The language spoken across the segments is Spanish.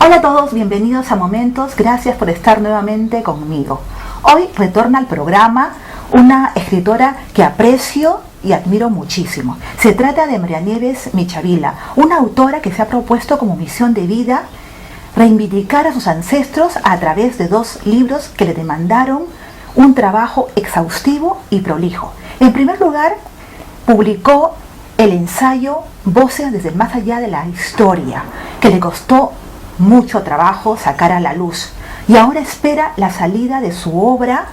Hola a todos, bienvenidos a Momentos, gracias por estar nuevamente conmigo. Hoy retorna al programa una escritora que aprecio y admiro muchísimo. Se trata de María Nieves Michavila, una autora que se ha propuesto como misión de vida reivindicar a sus ancestros a través de 2 libros que le demandaron un trabajo exhaustivo y prolijo. En primer lugar, publicó el ensayo Voces desde el más allá de la historia, que le costó mucho trabajo sacar a la luz, y ahora espera la salida de su obra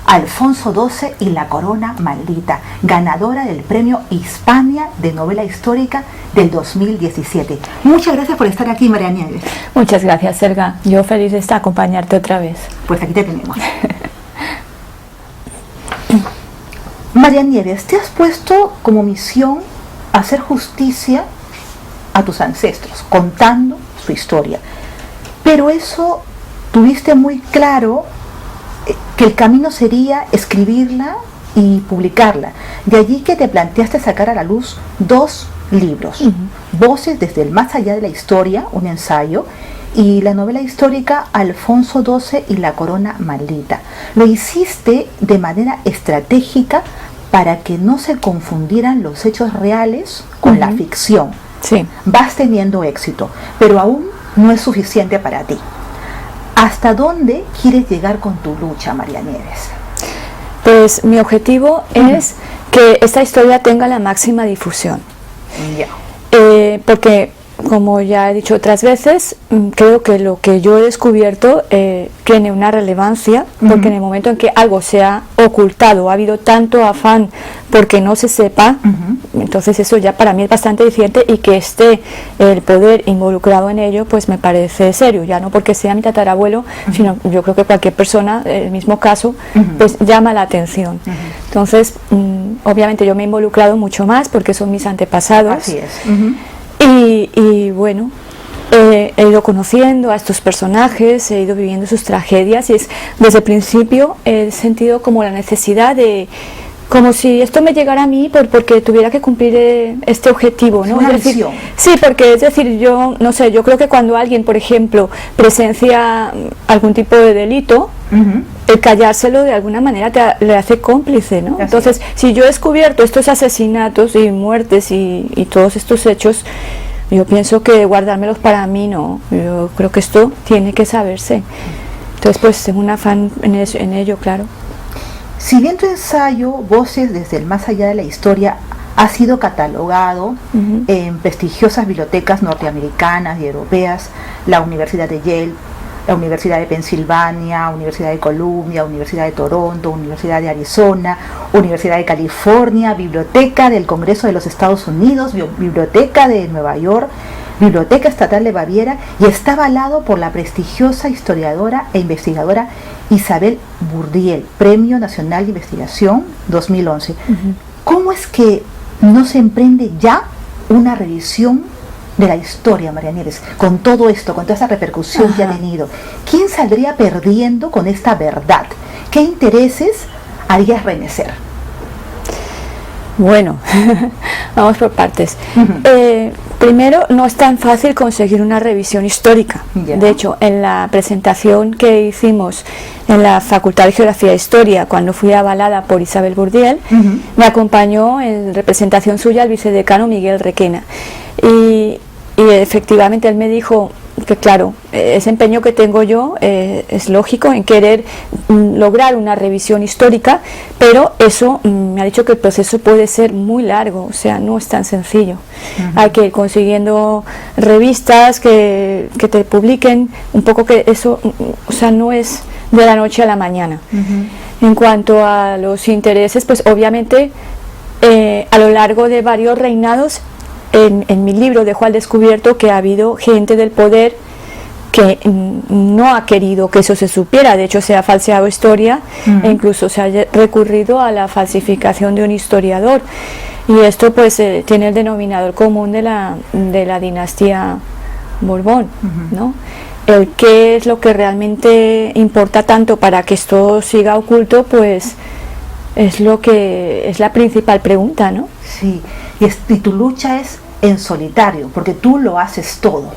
Alfonso XII y la corona maldita, ganadora del premio Hispania de novela histórica del 2017. Muchas gracias por estar aquí, María Nieves. Muchas gracias, Serga. Yo feliz de estar acompañarte otra vez. Pues aquí te tenemos. María Nieves, te has puesto como misión hacer justicia a tus ancestros, contando su historia. Pero eso tuviste muy claro que el camino sería escribirla y publicarla. De allí que te planteaste sacar a la luz 2 libros. Voces desde el más allá de la historia, un ensayo, y la novela histórica Alfonso XII y la corona maldita. Lo hiciste de manera estratégica para que no se confundieran los hechos reales con la ficción. Sí. Vas teniendo éxito, pero aún no es suficiente para ti. ¿Hasta dónde quieres llegar con tu lucha, María Nieves? Pues mi objetivo es que esta historia tenga la máxima difusión. Ya. Porque, como ya he dicho otras veces, creo que lo que yo he descubierto tiene una relevancia, porque en el momento en que algo se ha ocultado, ha habido tanto afán porque no se sepa, entonces eso ya para mí es bastante eficiente, y que esté el poder involucrado en ello, pues me parece serio, ya no porque sea mi tatarabuelo, sino yo creo que cualquier persona, el mismo caso, pues llama la atención. Entonces, obviamente yo me he involucrado mucho más porque son mis antepasados. Así es. Y bueno, he ido conociendo a estos personajes, he ido viviendo sus tragedias, y desde el principio he sentido como la necesidad de, como si esto me llegara a mí porque tuviera que cumplir este objetivo, ¿no? Una es decir, misión. sí, porque es decir, yo no sé, yo creo que cuando alguien, por ejemplo, presencia algún tipo de delito, el callárselo de alguna manera le hace cómplice, ¿no? Entonces, si yo he descubierto estos asesinatos y muertes y todos estos hechos, yo pienso que guardármelos para mí no, yo creo que esto tiene que saberse. Entonces, pues tengo un afán en ello, claro. Si bien tu ensayo Voces desde el más allá de la historia ha sido catalogado en prestigiosas bibliotecas norteamericanas y europeas, la Universidad de Yale, la Universidad de Pensilvania, Universidad de Columbia, Universidad de Toronto, Universidad de Arizona, Universidad de California, Biblioteca del Congreso de los Estados Unidos, Biblioteca de Nueva York, Biblioteca Estatal de Baviera, y está avalado por la prestigiosa historiadora e investigadora Isabel Bourdiel, Premio Nacional de Investigación 2011. ¿Cómo es que no se emprende ya una revisión de la historia, María Nieves, con todo esto, con toda esa repercusión que ha tenido? ¿Quién saldría perdiendo con esta verdad? ¿Qué intereses harías remecer? Bueno, vamos por partes. Primero, no es tan fácil conseguir una revisión histórica. De hecho, en la presentación que hicimos en la Facultad de Geografía e Historia, cuando fui avalada por Isabel Bourdiel, me acompañó en representación suya el vicedecano Miguel Requena. Y efectivamente él me dijo que claro, ese empeño que tengo yo es lógico en querer lograr una revisión histórica, pero eso me ha dicho que el proceso puede ser muy largo, o sea, no es tan sencillo. Hay que ir consiguiendo revistas que te publiquen un poco, que eso, o sea, no es de la noche a la mañana. En cuanto a los intereses, pues obviamente a lo largo de varios reinados, en mi libro dejo al descubierto que ha habido gente del poder que no ha querido que eso se supiera. De hecho, se ha falseado historia e incluso se ha recurrido a la falsificación de un historiador, y esto pues tiene el denominador común de la dinastía Borbón, ¿no? ¿Qué es lo que realmente importa tanto para que esto siga oculto? Pues es lo que es la principal pregunta, ¿no? Sí, y tu lucha es en solitario, porque tú lo haces todo.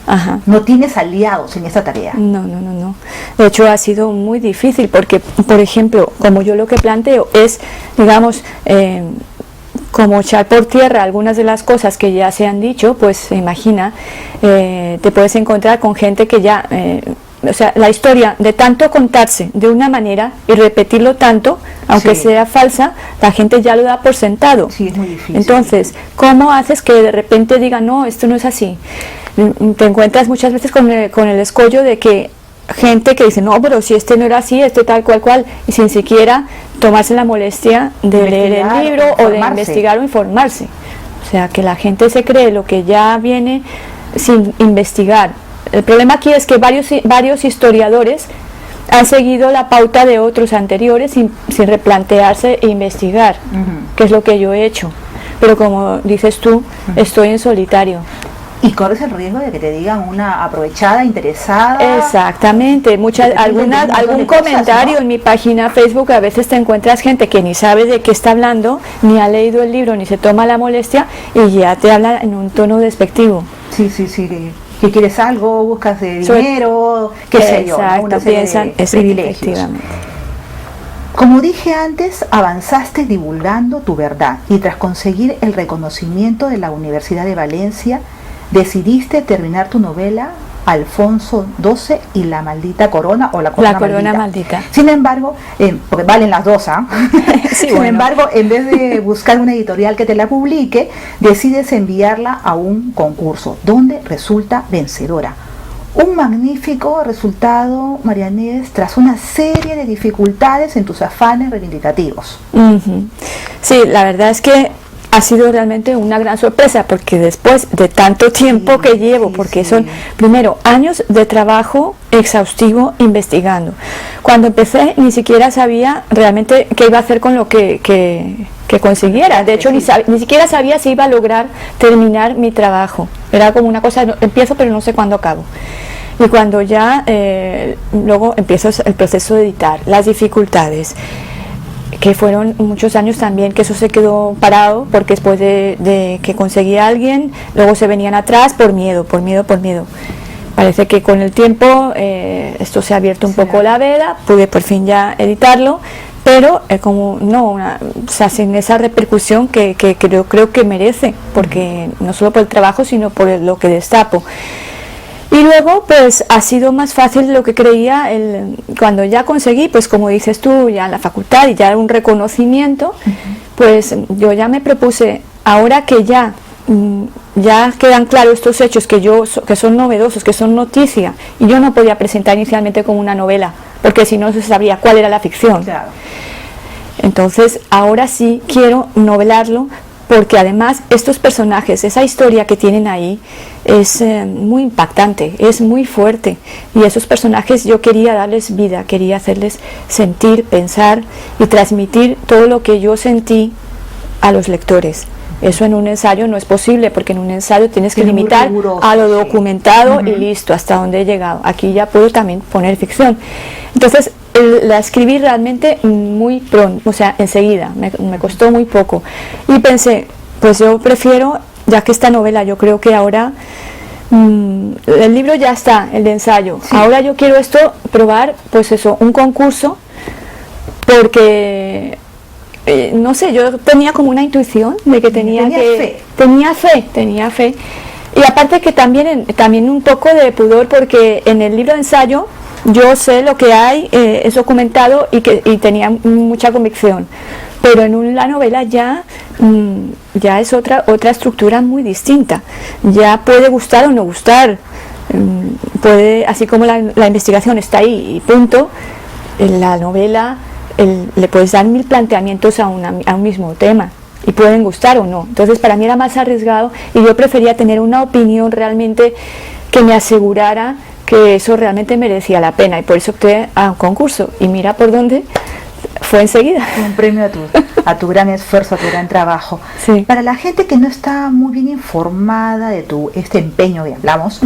Ajá. No tienes aliados en esta tarea. No. De hecho, ha sido muy difícil porque, por ejemplo, como yo lo que planteo es, digamos, como echar por tierra algunas de las cosas que ya se han dicho, pues imagina, te puedes encontrar con gente que ya... o sea, la historia de tanto contarse de una manera y repetirlo tanto, aunque sea falsa, la gente ya lo da por sentado. Sí, es muy difícil. Entonces, ¿cómo haces que de repente digan, no, esto no es así? Te encuentras muchas veces con el escollo de que gente que dice, no, pero si este no era así, este tal cual, y sin siquiera tomarse la molestia de leer el libro o de investigar o informarse. O sea, que la gente se cree lo que ya viene sin investigar. El problema aquí es que varios historiadores han seguido la pauta de otros anteriores sin replantearse e investigar, que es lo que yo he hecho. Pero como dices tú, estoy en solitario. Y corres el riesgo de que te digan una aprovechada, interesada. Exactamente, algún comentario, ¿no? En mi página Facebook a veces te encuentras gente que ni sabe de qué está hablando, ni ha leído el libro, ni se toma la molestia y ya te habla en un tono despectivo. Sí, que quieres algo, buscas de dinero, qué sé yo, ¿no? Una serie de privilegios. Como dije antes, avanzaste divulgando tu verdad y tras conseguir el reconocimiento de la Universidad de Valencia, decidiste terminar tu novela Alfonso XII y la maldita corona o la corona maldita. Sin embargo, porque valen las dos, sí, sin embargo, en vez de buscar una editorial que te la publique, decides enviarla a un concurso donde resulta vencedora. Un magnífico resultado, María Nieves, tras una serie de dificultades en tus afanes reivindicativos. Sí, la verdad es que ha sido realmente una gran sorpresa porque después de tanto tiempo que llevo, porque son primero años de trabajo exhaustivo investigando. Cuando empecé ni siquiera sabía realmente qué iba a hacer con lo que consiguiera. De hecho ni siquiera sabía si iba a lograr terminar mi trabajo. Era como una cosa, empiezo pero no sé cuándo acabo. Y cuando ya luego empiezo el proceso de editar, las dificultades, que fueron muchos años también que eso se quedó parado porque después de que conseguía a alguien, luego se venían atrás por miedo. Parece que con el tiempo esto se ha abierto un poco la veda, pude por fin ya editarlo, pero como no, sin esa repercusión que creo que merece, porque no solo por el trabajo sino por lo que destapo. Y luego pues ha sido más fácil de lo que creía cuando ya conseguí, pues como dices tú, ya en la facultad y ya un reconocimiento, pues yo ya me propuse, ahora que ya quedan claros estos hechos que son novedosos, que son noticia, y yo no podía presentar inicialmente como una novela, porque si no se sabría cuál era la ficción. Claro. Entonces ahora sí quiero novelarlo, porque además estos personajes, esa historia que tienen ahí es muy impactante, es muy fuerte, y esos personajes yo quería darles vida, quería hacerles sentir, pensar y transmitir todo lo que yo sentí a los lectores. Eso en un ensayo no es posible, porque en un ensayo tienes que limitar a lo documentado y listo, hasta donde he llegado. Aquí ya puedo también poner ficción. Entonces la escribí realmente muy pronto, o sea, enseguida, me costó muy poco. Y pensé, pues yo prefiero, ya que esta novela yo creo que ahora, el libro ya está, el de ensayo, ahora yo quiero probar, pues eso, un concurso, porque... no sé, yo tenía como una intuición de que tenía fe, y aparte que también un poco de pudor, porque en el libro de ensayo yo sé lo que hay, es documentado y tenía mucha convicción, pero en la novela ya es otra estructura muy distinta, ya puede gustar o no gustar, así como la investigación está ahí y punto, en la novela le puedes dar 1000 planteamientos a un mismo tema y pueden gustar o no. Entonces para mí era más arriesgado y yo prefería tener una opinión realmente que me asegurara que eso realmente merecía la pena, y por eso opté a un concurso, y mira por dónde fue enseguida. Un premio a tu gran esfuerzo, a tu gran trabajo. Sí. Para la gente que no está muy bien informada de este empeño que hablamos,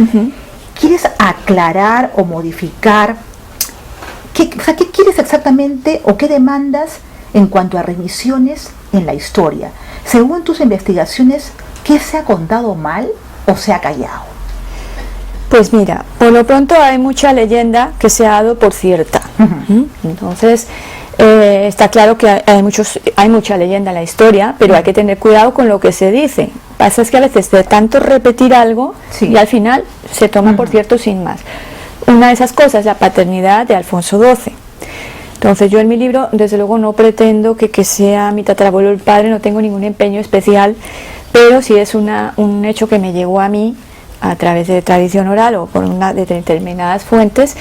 ¿quieres aclarar o modificar qué quieres exactamente o qué demandas en cuanto a revisiones en la historia? Según tus investigaciones, ¿qué se ha contado mal o se ha callado? Pues mira, por lo pronto hay mucha leyenda que se ha dado por cierta. Entonces, está claro que hay mucha leyenda en la historia, pero hay que tener cuidado con lo que se dice. Pasa es que a veces de tanto repetir algo, y al final se toma por cierto sin más. Una de esas cosas es la paternidad de Alfonso XII. Entonces yo en mi libro, desde luego, no pretendo que sea mi tatarabuelo el padre, no tengo ningún empeño especial, pero sí es un hecho que me llegó a mí a través de tradición oral o por de determinadas fuentes,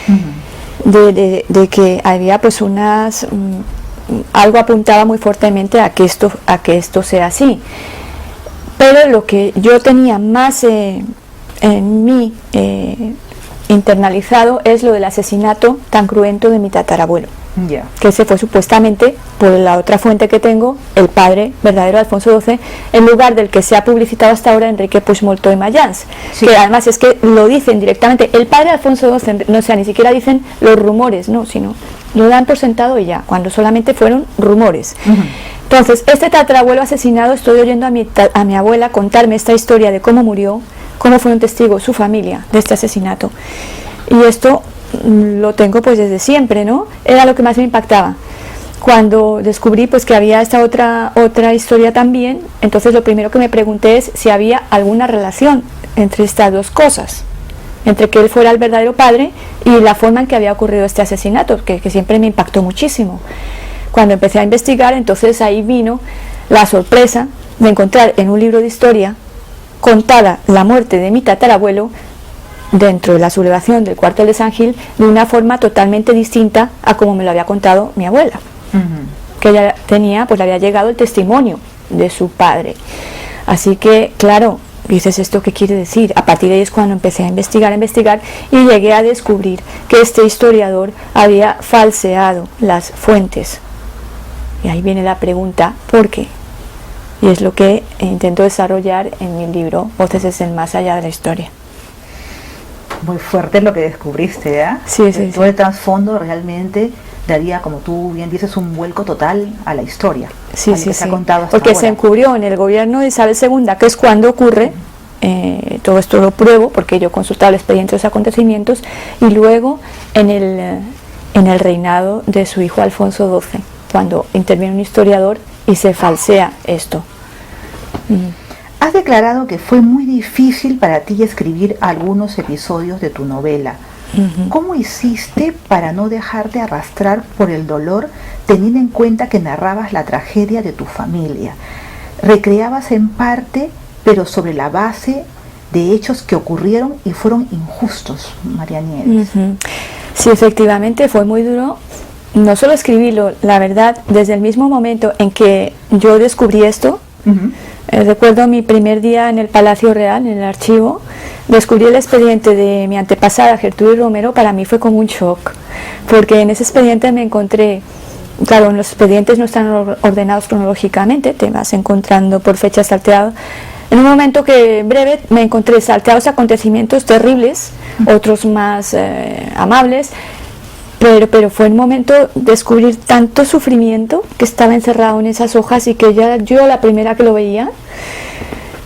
de que había pues algo apuntaba muy fuertemente a que esto sea así. Pero lo que yo tenía más en mí internalizado es lo del asesinato tan cruento de mi tatarabuelo. Que ese fue supuestamente, por la otra fuente que tengo, el padre verdadero de Alfonso XII, en lugar del que se ha publicitado hasta ahora, Enrique Puigmoltó y Mayans, que además es que lo dicen directamente, el padre de Alfonso XII, no, o sea, ni siquiera dicen los rumores, no, sino lo dan por sentado y ya, cuando solamente fueron rumores. Entonces, este tatarabuelo asesinado, estoy oyendo a mi abuela contarme esta historia de cómo murió, cómo fueron testigos su familia de este asesinato, y esto lo tengo pues desde siempre, ¿no? Era lo que más me impactaba. Cuando descubrí pues que había esta otra historia también, entonces lo primero que me pregunté es si había alguna relación entre estas dos cosas, entre que él fuera el verdadero padre y la forma en que había ocurrido este asesinato, que siempre me impactó muchísimo. Cuando empecé a investigar, entonces ahí vino la sorpresa de encontrar en un libro de historia contada la muerte de mi tatarabuelo dentro de la sublevación del cuartel de San Gil de una forma totalmente distinta a como me lo había contado mi abuela, que ella tenía, pues le había llegado el testimonio de su padre. Así que, claro, dices, ¿esto qué quiere decir? A partir de ahí es cuando empecé a investigar y llegué a descubrir que este historiador había falseado las fuentes. Y ahí viene la pregunta, ¿por qué? Y es lo que intento desarrollar en mi libro, Voces desde el más allá de la historia. Muy fuerte lo que descubriste, ¿eh? Sí. Todo el trasfondo realmente daría, como tú bien dices, un vuelco total a la historia. Sí. Se ha contado hasta porque ahora. Se encubrió en el gobierno de Isabel II, que es cuando ocurre, todo esto lo pruebo, porque yo consultaba el expediente de los acontecimientos, y luego en el reinado de su hijo Alfonso XII, cuando interviene un historiador y se falsea esto. Has declarado que fue muy difícil para ti escribir algunos episodios de tu novela. ¿Cómo hiciste para no dejarte arrastrar por el dolor, teniendo en cuenta que narrabas la tragedia de tu familia? Recreabas en parte, pero sobre la base de hechos que ocurrieron y fueron injustos, María Nieves. Sí, efectivamente, fue muy duro. No solo escribirlo, la verdad, desde el mismo momento en que yo descubrí esto, recuerdo mi primer día en el Palacio Real, en el archivo, descubrí el expediente de mi antepasada Gertrudis Romero. Para mí fue como un shock, porque en ese expediente me encontré, claro, los expedientes no están ordenados cronológicamente, te vas encontrando por fechas salteadas. En un momento que breve me encontré salteados acontecimientos terribles, otros más amables, pero fue un momento descubrir tanto sufrimiento que estaba encerrado en esas hojas, y que yo la primera que lo veía,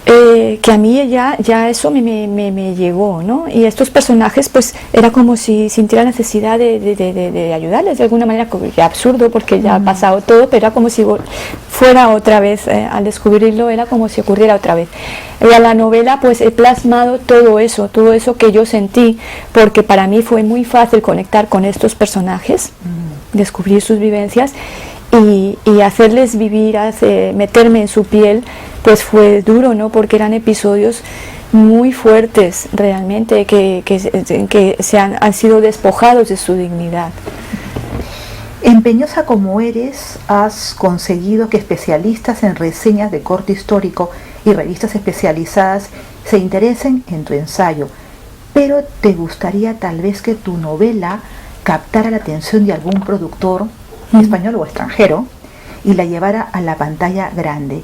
que a mí ya eso me llegó, ¿no? Y estos personajes pues era como si sintiera necesidad de ayudarles de alguna manera, ya absurdo porque ya ha pasado todo, pero era como si fuera otra vez, al descubrirlo era como si ocurriera otra vez. Y a la novela pues he plasmado todo eso que yo sentí, porque para mí fue muy fácil conectar con estos personajes, descubrir sus vivencias y hacerles vivir, meterme en su piel, pues fue duro, ¿no? Porque eran episodios muy fuertes realmente, que han sido despojados de su dignidad. Empeñosa como eres, has conseguido que especialistas en reseñas de corte histórico y revistas especializadas se interesen en tu ensayo, pero te gustaría tal vez que tu novela captara la atención de algún productor español o extranjero y la llevara a la pantalla grande.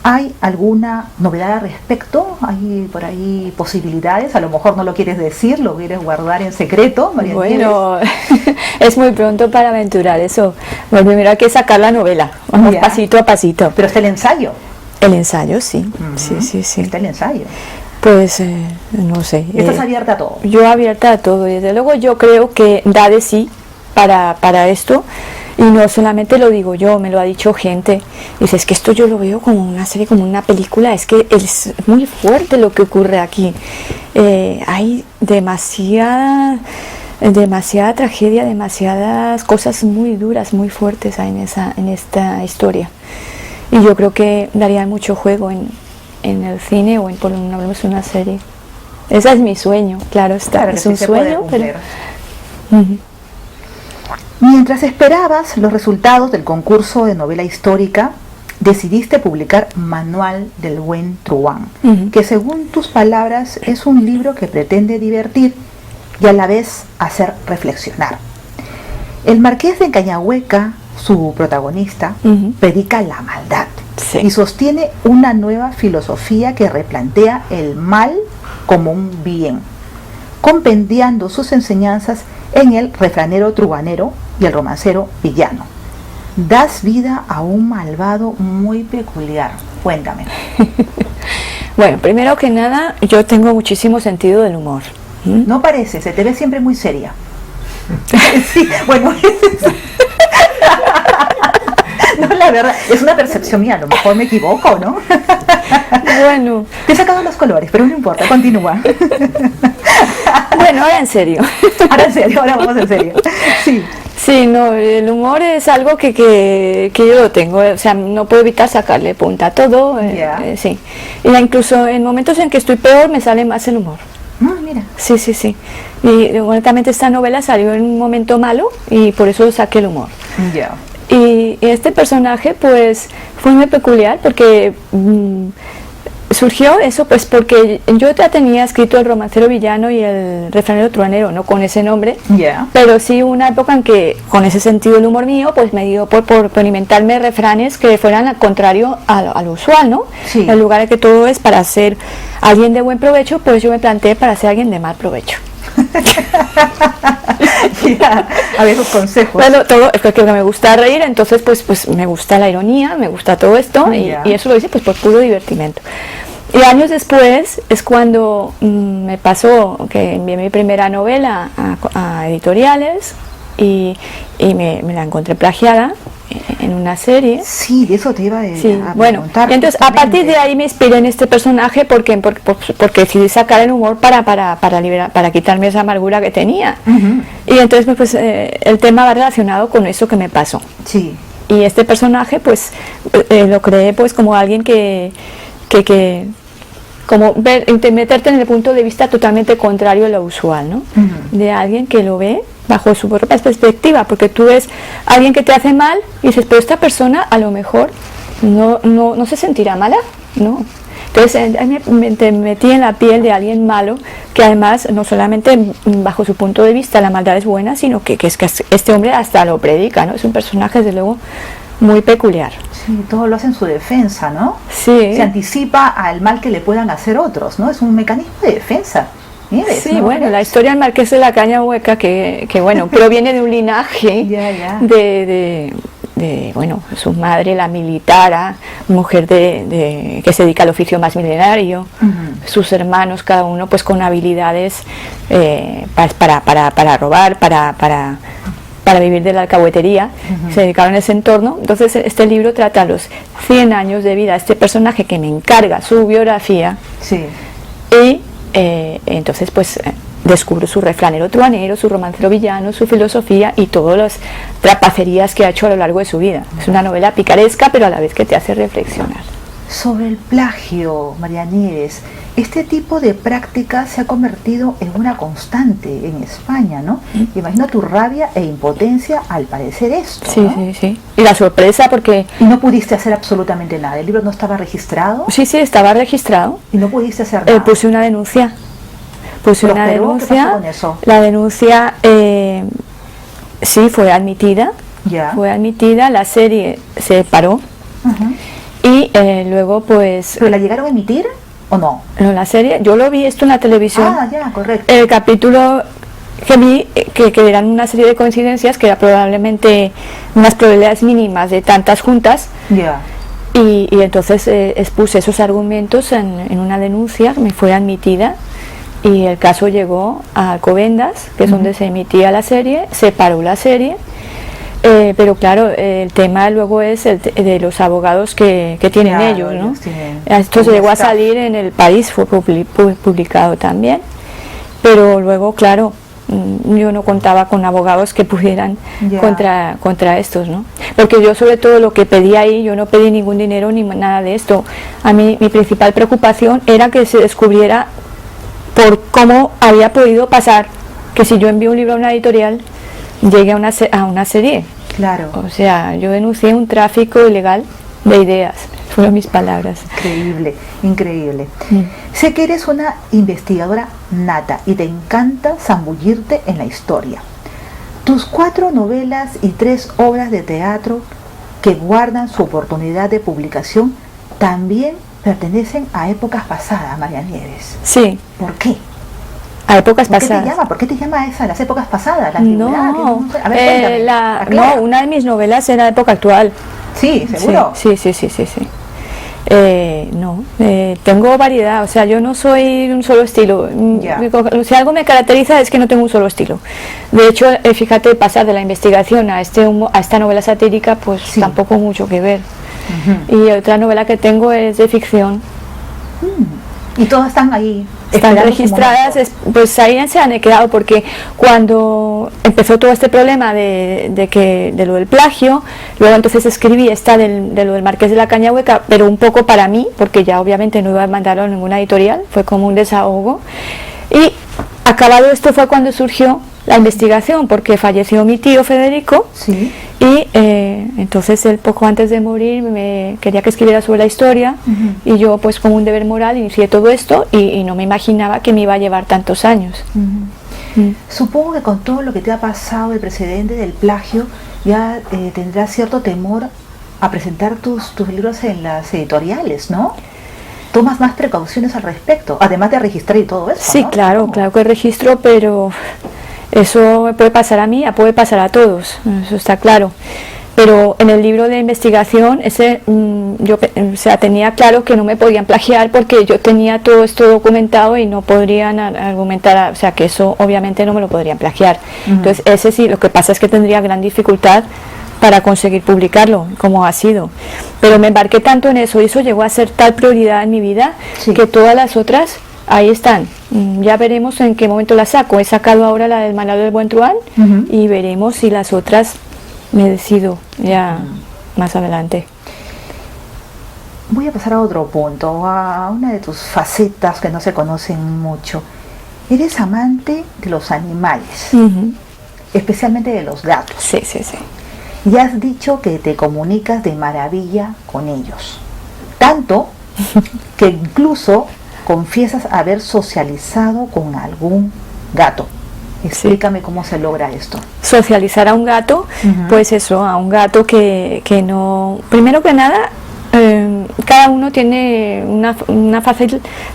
¿Hay alguna novedad al respecto? ¿Hay por ahí posibilidades? A lo mejor no lo quieres decir, lo quieres guardar en secreto, María Nieves. Bueno, es muy pronto para aventurar eso. Bueno, primero hay que sacar la novela, vamos pasito a pasito. Pero está el ensayo. El ensayo, sí. Sí. Está el ensayo. Pues no sé. ¿Estás abierta a todo? Yo abierta a todo. Desde luego yo creo que da de sí para esto. Y no solamente lo digo yo, me lo ha dicho gente. Dice, es que esto yo lo veo como una serie, como una película, es que es muy fuerte lo que ocurre aquí. Hay demasiada tragedia, demasiadas cosas muy duras, muy fuertes hay en esta historia. Y yo creo que daría mucho juego en el cine o por lo menos una serie. Ese es mi sueño, claro está, claro, es un sueño, pero... Mientras esperabas los resultados del concurso de novela histórica, decidiste publicar Manual del Buen Truán, que según tus palabras es un libro que pretende divertir y a la vez hacer reflexionar. El marqués de Cañahueca, su protagonista, predica la maldad y sostiene una nueva filosofía que replantea el mal como un bien, compendiando sus enseñanzas en el refranero truanero y el romancero villano. Das vida a un malvado muy peculiar. Cuéntame. Bueno, primero que nada, yo tengo muchísimo sentido del humor. No parece, se te ve siempre muy seria. Sí, bueno. No, la verdad, es una percepción mía, a lo mejor me equivoco, ¿no? Bueno. Te he sacado los colores, pero no importa, continúa. Bueno, ahora en serio. Ahora en serio, ahora vamos en serio. Sí. Sí, no, el humor es algo que yo lo tengo, o sea, no puedo evitar sacarle punta a todo, sí. Y incluso en momentos en que estoy peor me sale más el humor. Mira. Sí, sí, sí. Y honestamente esta novela salió en un momento malo y por eso saqué el humor. Ya. Y este personaje pues fue muy peculiar porque surgió eso pues porque yo ya tenía escrito el romancero villano y el refranero truanero, no con ese nombre, pero sí una época en que con ese sentido del humor mío pues me dio por inventarme refranes que fueran al contrario a lo usual, ¿no? Sí. En lugar de que todo es para ser alguien de buen provecho, pues yo me planteé para ser alguien de mal provecho. A ver los consejos. Bueno, todo es que me gusta reír, entonces pues me gusta la ironía, me gusta todo esto y eso lo hice pues por puro divertimento. Y años después es cuando me pasó que envié mi primera novela a editoriales y me la encontré plagiada en una serie. Sí, de eso te iba a bueno, preguntar. Y entonces a partir de ahí me inspiré en este personaje porque decidí sacar el humor para quitarme esa amargura que tenía. Y entonces pues el tema va relacionado con eso que me pasó. Sí. Y este personaje pues lo creé pues como alguien que como meterte en el punto de vista totalmente contrario a lo usual, ¿no? De alguien que lo ve bajo su propia perspectiva, porque tú ves a alguien que te hace mal y dices, pero esta persona a lo mejor no se sentirá mala, ¿no? Entonces me metí en la piel de alguien malo que además no solamente bajo su punto de vista la maldad es buena, sino que este hombre hasta lo predica, ¿no? Es un personaje desde luego muy peculiar. Sí, todo lo hace en su defensa, ¿no? Sí. Se anticipa al mal que le puedan hacer otros, ¿no? Es un mecanismo de defensa. ¿Nieves, sí, no? Bueno, la historia del marqués de la Cañahueca, que bueno, proviene de un linaje de bueno, su madre, la militar, mujer que se dedica al oficio más milenario, sus hermanos, cada uno pues con habilidades para robar, para vivir de la alcahuetería, se dedicaron a ese entorno. Entonces este libro trata los 100 años de vida de este personaje que me encarga su biografía y entonces pues descubro su refranero truanero, su romancero villano, su filosofía y todas las trapacerías que ha hecho a lo largo de su vida. Es una novela picaresca pero a la vez que te hace reflexionar. Sobre el plagio, María Nieves, este tipo de práctica se ha convertido en una constante en España, ¿no? Imagino tu rabia e impotencia al parecer esto, Sí, ¿no? sí. Y la sorpresa porque... Y no pudiste hacer absolutamente nada. ¿El libro no estaba registrado? Sí, estaba registrado. ¿Y no pudiste hacer nada? Puse una denuncia. ¿Qué pasó con eso? La denuncia sí fue admitida. Fue admitida, la serie se paró. Y luego pues... ¿Pero la llegaron a emitir o no? No, la serie, yo lo vi esto en la televisión. Correcto. El capítulo que vi, que eran una serie de coincidencias, que era probablemente unas probabilidades mínimas de tantas juntas. Y entonces expuse esos argumentos en una denuncia, me fue admitida y el caso llegó a Alcobendas, que es donde se emitía la serie, se paró la serie, pero claro, el tema luego es de los abogados que tienen, claro, ellos, ¿no? Esto se llegó a salir en El País, fue publicado también, pero luego, claro, yo no contaba con abogados que pudieran contra estos, ¿no? Porque yo sobre todo lo que pedí ahí, yo no pedí ningún dinero ni nada de esto. A mí mi principal preocupación era que se descubriera por cómo había podido pasar que si yo envío un libro a una editorial llegue a una serie. Claro. O sea, yo denuncié un tráfico ilegal de ideas, fueron mis palabras. Increíble, increíble. Sé que eres una investigadora nata y te encanta zambullirte en la historia. Tus 4 novelas y 3 obras de teatro que guardan su oportunidad de publicación también pertenecen a épocas pasadas, María Nieves. Sí. ¿Por qué? A épocas pasadas. ¿Por qué te llama esa, las épocas pasadas? La no, a ver, no, una de mis novelas era época actual. Sí, ¿seguro? Sí. Tengo variedad, o sea, yo no soy un solo estilo. Si algo me caracteriza es que no tengo un solo estilo. De hecho, fíjate, pasar de la investigación a esta novela satírica, pues tampoco mucho que ver. Y otra novela que tengo es de ficción. Y todas están ahí. Están registradas, pues ahí se han quedado, porque cuando empezó todo este problema de lo del plagio, luego entonces escribí esta de lo del Marqués de la Caña Hueca, pero un poco para mí, porque ya obviamente no iba a mandarlo a ninguna editorial, fue como un desahogo. Y acabado esto fue cuando surgió la investigación, porque falleció mi tío Federico. Sí. Y entonces él poco antes de morir me quería que escribiera sobre la historia, y yo pues como un deber moral inicié todo esto y no me imaginaba que me iba a llevar tantos años. Supongo que con todo lo que te ha pasado, el precedente del plagio, ya tendrás cierto temor a presentar tus libros en las editoriales, ¿no? ¿Tomas más precauciones al respecto, además de registrar y todo eso? Sí, ¿no? claro que registro, pero eso me puede pasar a mí, puede pasar a todos, eso está claro. Pero en el libro de investigación yo tenía claro que no me podían plagiar, porque yo tenía todo esto documentado y no podrían argumentar, o sea, que eso obviamente no me lo podrían plagiar. Entonces ese sí, lo que pasa es que tendría gran dificultad para conseguir publicarlo, como ha sido. Pero me embarqué tanto en eso, y eso llegó a ser tal prioridad en mi vida, que todas las otras ahí están. Ya veremos en qué momento las saco. He sacado ahora la del Manual del Buen Truán, y veremos si las otras me decido ya más adelante. Voy a pasar a otro punto, a una de tus facetas que no se conocen mucho. Eres amante de los animales, especialmente de los gatos. Sí. Y has dicho que te comunicas de maravilla con ellos, tanto que incluso confiesas haber socializado con algún gato. Explícame cómo se logra esto. Socializar a un gato, pues eso, a un gato que no... Primero que nada, cada uno tiene una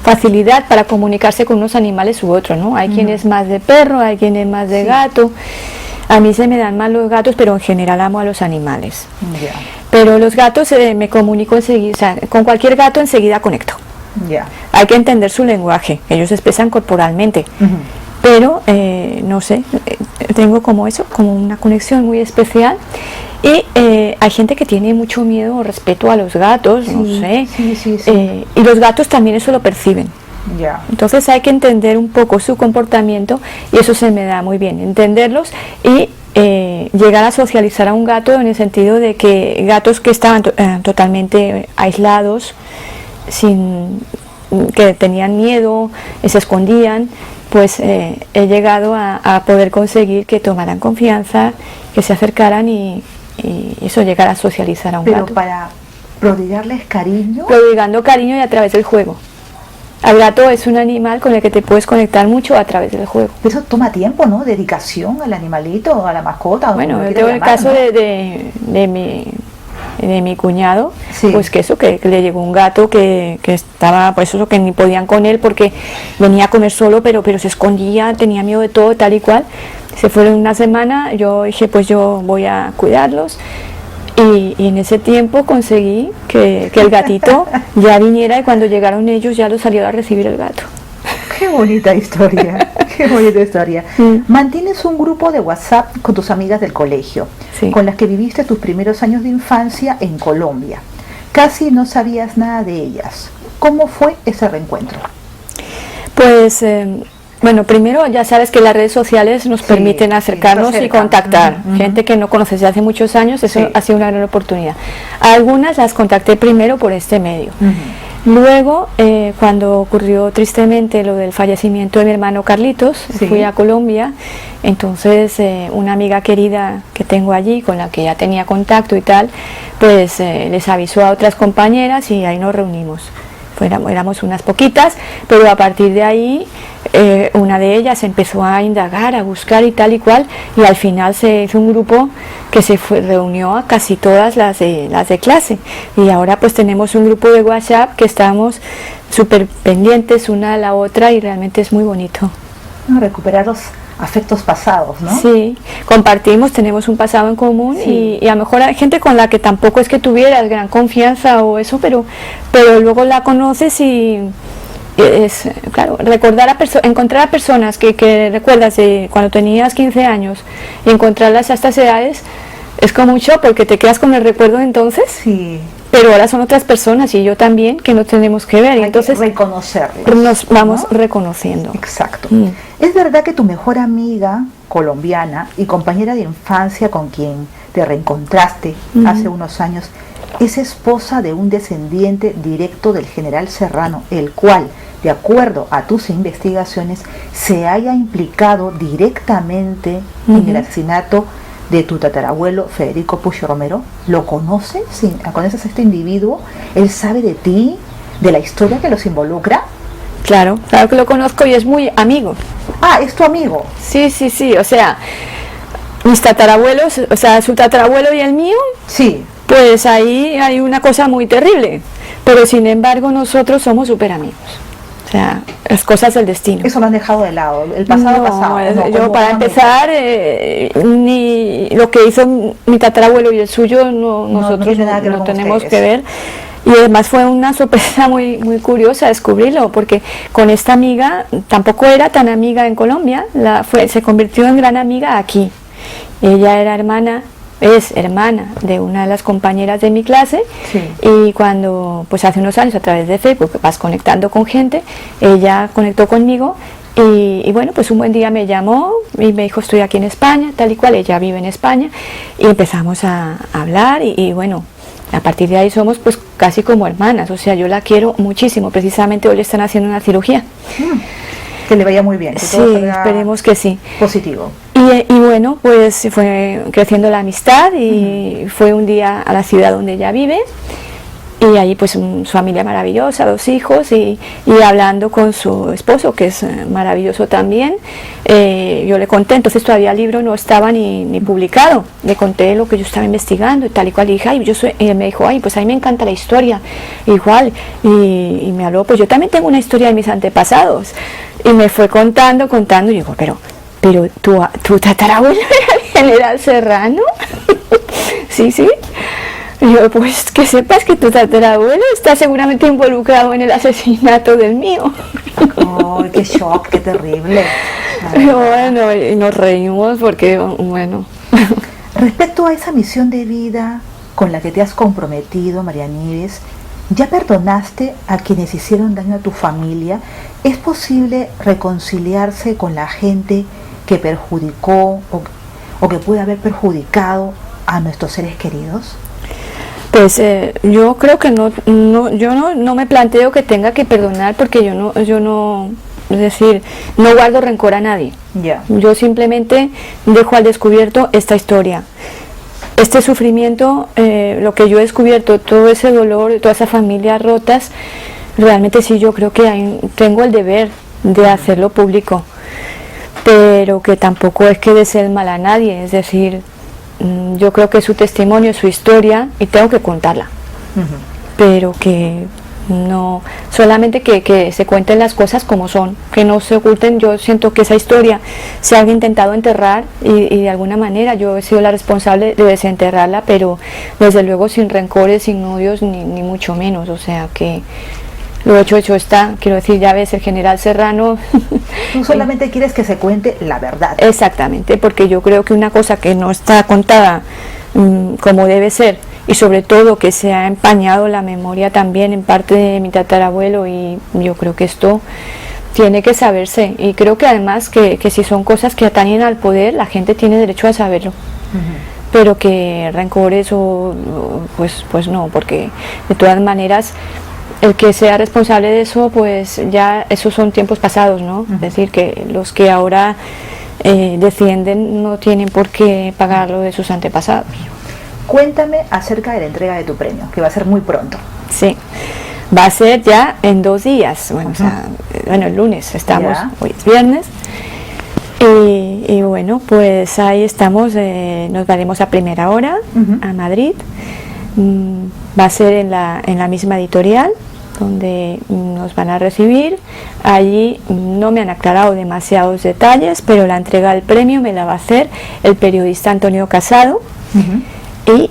facilidad para comunicarse con unos animales u otros, ¿no? Hay quien es más de perro, hay quien es más de gato. A mí se me dan mal los gatos, pero en general amo a los animales. Pero los gatos me comunico enseguida, o sea, con cualquier gato enseguida conecto. Hay que entender su lenguaje, ellos se expresan corporalmente, pero no sé, tengo como eso, como una conexión muy especial. Y hay gente que tiene mucho miedo o respeto a los gatos, no sé, y los gatos también eso lo perciben. Entonces hay que entender un poco su comportamiento, y eso se me da muy bien, entenderlos y llegar a socializar a un gato, en el sentido de que gatos que estaban totalmente aislados, que tenían miedo, se escondían, pues he llegado a poder conseguir que tomaran confianza, que se acercaran y eso, llegar a socializar a un gato. Pero para prodigarles cariño. Prodigando cariño y a través del juego. El gato es un animal con el que te puedes conectar mucho a través del juego. Eso toma tiempo, ¿no? Dedicación al animalito, a la mascota. Bueno, yo tengo el caso de mi cuñado, pues que le llegó un gato que estaba, pues eso, que ni podían con él porque venía a comer solo, pero se escondía, tenía miedo de todo, tal y cual. Se fueron una semana, yo dije, pues yo voy a cuidarlos. Y en ese tiempo conseguí que el gatito ya viniera, y cuando llegaron ellos ya lo salió a recibir el gato. Qué bonita historia, qué bonita historia. Mantienes un grupo de WhatsApp con tus amigas del colegio, sí, con las que viviste tus primeros años de infancia en Colombia. Casi no sabías nada de ellas. ¿Cómo fue ese reencuentro? Pues bueno, primero ya sabes que las redes sociales nos permiten acercarnos y contactar gente que no conoces desde hace muchos años. Eso ha sido una gran oportunidad. A algunas las contacté primero por este medio. Luego, cuando ocurrió tristemente lo del fallecimiento de mi hermano Carlitos, fui a Colombia. Entonces una amiga querida que tengo allí, con la que ya tenía contacto y tal, pues les avisó a otras compañeras y ahí nos reunimos. Éramos unas poquitas, pero a partir de ahí una de ellas empezó a indagar, a buscar y tal y cual, y al final se hizo un grupo que reunió a casi todas las de clase, y ahora pues tenemos un grupo de WhatsApp que estamos súper pendientes una a la otra, y realmente es muy bonito. Recuperar los afectos pasados, ¿no? Sí, compartimos, tenemos un pasado en común, y a lo mejor hay gente con la que tampoco es que tuvieras gran confianza o eso, pero luego la conoces y es, claro, encontrar a personas que recuerdas de cuando tenías 15 años y encontrarlas a estas edades es como un shock, porque te quedas con el recuerdo de entonces. Sí. Pero ahora son otras personas, y yo también, que no tenemos que ver. Hay entonces que reconocerlos, nos vamos, ¿no?, reconociendo. Exacto. ¿Es verdad que tu mejor amiga colombiana y compañera de infancia con quien te reencontraste hace unos años es esposa de un descendiente directo del general Serrano, el cual, de acuerdo a tus investigaciones, se haya implicado directamente en el asesinato de tu tatarabuelo Federico Puch Romero? ¿Lo conoces? ¿Conoces a este individuo? ¿Él sabe de ti, de la historia que los involucra? Claro que lo conozco, y es muy amigo. Ah, ¿es tu amigo? Sí, o sea, mis tatarabuelos, o sea, su tatarabuelo y el mío, sí, pues ahí hay una cosa muy terrible, pero sin embargo nosotros somos súper amigos. O sea, las cosas del destino. Eso lo han dejado de lado, el pasado pasado. No, yo para empezar, ni lo que hizo mi tatarabuelo y el suyo, nosotros no tenemos que ver. Y además fue una sorpresa muy, muy curiosa descubrirlo, porque con esta amiga, tampoco era tan amiga en Colombia, se convirtió en gran amiga aquí. Ella es hermana de una de las compañeras de mi clase, y cuando, pues hace unos años, a través de Facebook vas conectando con gente, ella conectó conmigo, y bueno, pues un buen día me llamó y me dijo: estoy aquí en España, tal y cual, ella vive en España, y empezamos a hablar, y bueno, a partir de ahí somos pues casi como hermanas. O sea, yo la quiero muchísimo. Precisamente hoy le están haciendo una cirugía. Que le vaya muy bien. Que sí, todo esperemos que sí. Positivo. Y bueno, pues fue creciendo la amistad, y fue un día a la ciudad donde ella vive, y ahí pues su familia maravillosa, 2 hijos, y hablando con su esposo, que es maravilloso también. Yo le conté, entonces todavía el libro no estaba ni publicado, le conté lo que yo estaba investigando y tal y cual, y dije, y él me dijo: ay, pues a mí me encanta la historia, igual, y me habló, pues yo también tengo una historia de mis antepasados, y me fue contando, y digo, pero tu tatarabuelo era el general Serrano. sí. Y yo, pues que sepas que tu tatarabuelo está seguramente involucrado en el asesinato del mío. ¡Ay, qué shock, qué terrible! Pero bueno, y nos reímos porque, bueno. Respecto a esa misión de vida con la que te has comprometido, María Nieves, ¿ya perdonaste a quienes hicieron daño a tu familia? ¿Es posible reconciliarse con la gente que perjudicó o que puede haber perjudicado a nuestros seres queridos? Pues yo creo que yo no me planteo que tenga que perdonar, porque yo no, es decir, no guardo rencor a nadie. Yo simplemente dejo al descubierto esta historia, este sufrimiento, lo que yo he descubierto, todo ese dolor, todas esas familias rotas. Realmente sí, yo creo que tengo el deber de hacerlo público, pero que tampoco es que desee el mal a nadie. Es decir, yo creo que su testimonio, su historia, y tengo que contarla, pero que no, solamente que se cuenten las cosas como son, que no se oculten. Yo siento que esa historia se ha intentado enterrar y de alguna manera yo he sido la responsable de desenterrarla, pero desde luego sin rencores, sin odios, ni mucho menos. O sea que lo hecho está, quiero decir, ya ves, el general Serrano. Tú solamente quieres que se cuente la verdad. Exactamente, porque yo creo que una cosa que no está contada como debe ser, y sobre todo que se ha empañado la memoria también en parte de mi tatarabuelo, y yo creo que esto tiene que saberse, y creo que además que si son cosas que atañen al poder, la gente tiene derecho a saberlo. Pero que rencores pues no, porque de todas maneras el que sea responsable de eso, pues ya esos son tiempos pasados, ¿no? Es decir, que los que ahora defienden no tienen por qué pagar lo de sus antepasados. Cuéntame acerca de la entrega de tu premio, que va a ser muy pronto. Sí, va a ser ya en 2 días, bueno, o sea, el lunes estamos, hoy es viernes, y bueno, pues ahí estamos, nos daremos a primera hora a Madrid. Va a ser en la misma editorial donde nos van a recibir. Allí no me han aclarado demasiados detalles, pero la entrega del premio me la va a hacer el periodista Antonio Casado. Y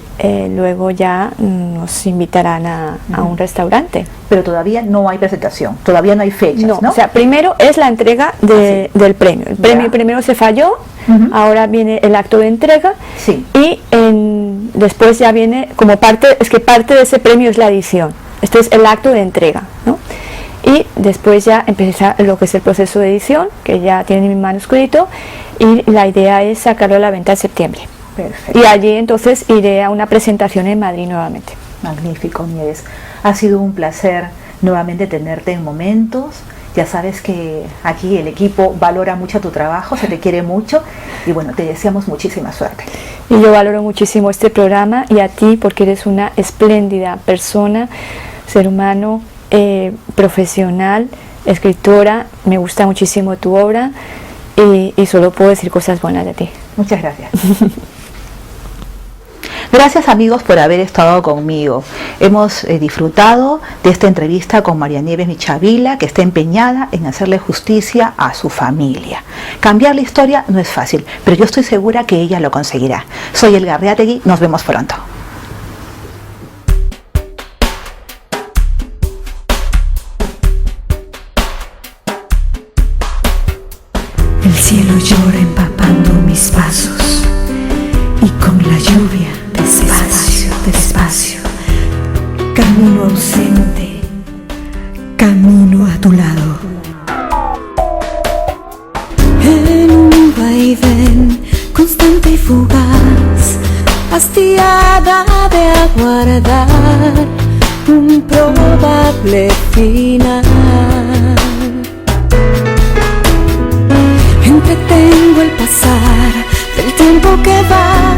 luego ya nos invitarán a un restaurante. Pero todavía no hay presentación, todavía no hay fechas, ¿no? O sea, primero es la entrega del premio. El premio primero se falló, ahora viene el acto de entrega, y después ya viene como parte, es que parte de ese premio es la edición. Este es el acto de entrega, ¿no? Y después ya empieza lo que es el proceso de edición, que ya tiene mi manuscrito, y la idea es sacarlo a la venta en septiembre. Perfecto. Y allí entonces iré a una presentación en Madrid nuevamente. Magnífico, Nieves. Ha sido un placer nuevamente tenerte en Momentos. Ya sabes que aquí el equipo valora mucho tu trabajo, se te quiere mucho, y bueno, te deseamos muchísima suerte. Y yo valoro muchísimo este programa y a ti, porque eres una espléndida persona, ser humano, profesional, escritora. Me gusta muchísimo tu obra y solo puedo decir cosas buenas de ti. Muchas gracias. Gracias, amigos, por haber estado conmigo. Hemos disfrutado de esta entrevista con María Nieves Michavila, que está empeñada en hacerle justicia a su familia. Cambiar la historia no es fácil, pero yo estoy segura que ella lo conseguirá. Soy Elga Arreategui, nos vemos pronto. El cielo llora empapando mis pasos, y con la lluvia despacio, despacio, camino ausente, camino a tu lado. En un vaivén constante y fugaz, hastiada de aguardar un probable final. Entretengo el pasar del tiempo que va